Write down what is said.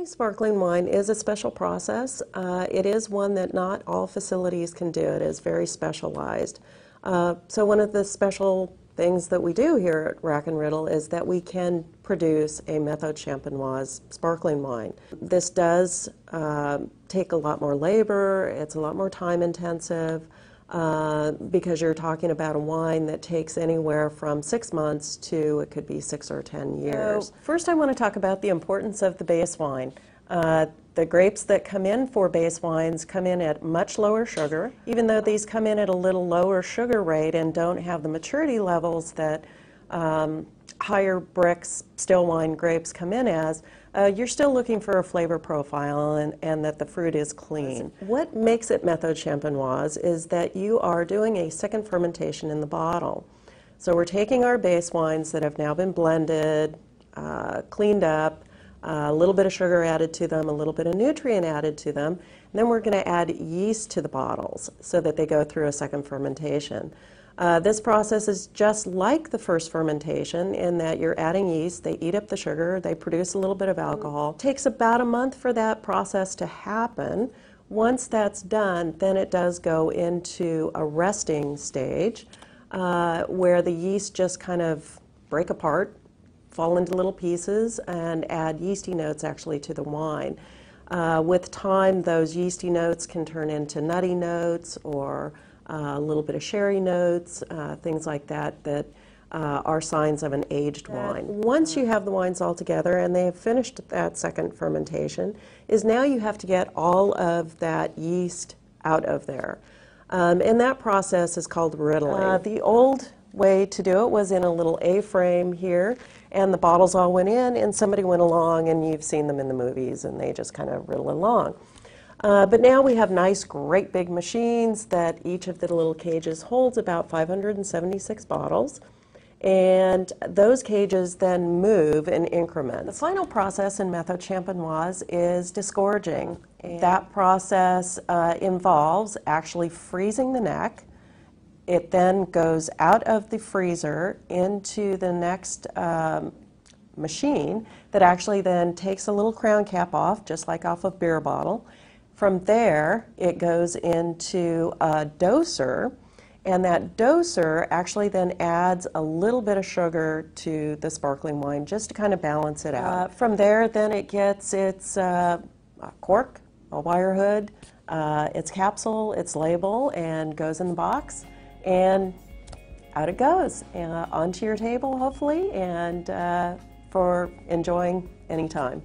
Making sparkling wine is a special process. It is one that not all facilities can do. It is very specialized. So one of the special things that we do here at Rack Riddle is that we can produce a Methode Champenoise sparkling wine. This does take a lot more labor, it's a lot more time intensive, because you're talking about a wine that takes anywhere from 6 months to it could be 6 or 10 years. So first I want to talk about the importance of the base wine. The grapes that come in for base wines come in at much lower sugar. Even though these come in at a little lower sugar rate and don't have the maturity levels that higher bricks still wine grapes come in as, you're still looking for a flavor profile and that the fruit is clean. What makes it Methode Champenoise is that you are doing a second fermentation in the bottle. So we're taking our base wines that have now been blended, cleaned up, a little bit of sugar added to them, a little bit of nutrient added to them, and then we're going to add yeast to the bottles so that they go through a second fermentation. This process is just like the first fermentation in that you're adding yeast, they eat up the sugar, they produce a little bit of alcohol. It takes about a month for that process to happen. Once that's done, then it does go into a resting stage where the yeast just kind of break apart, fall into little pieces, and add yeasty notes actually to the wine. With time, those yeasty notes can turn into nutty notes or a little bit of sherry notes, things like that that are signs of an aged wine. Once you have the wines all together and they have finished that second fermentation, is now you have to get all of that yeast out of there. And that process is called riddling. The old way to do it was in a little A-frame here, and the bottles all went in, and somebody went along, and you've seen them in the movies, and they just kind of riddle along. But now we have nice, great big machines that each of the little cages holds about 576 bottles, and those cages then move in increments. The final process in Methode Champenoise is disgorging. That process involves actually freezing the neck. It then goes out of the freezer into the next machine that actually then takes a little crown cap off, just like off a beer bottle. From there, it goes into a doser, and that doser actually then adds a little bit of sugar to the sparkling wine just to kind of balance it out. From there, then it gets its cork, a wire hood, its capsule, its label, and goes in the box. And out it goes, onto your table, hopefully, and for enjoying any time.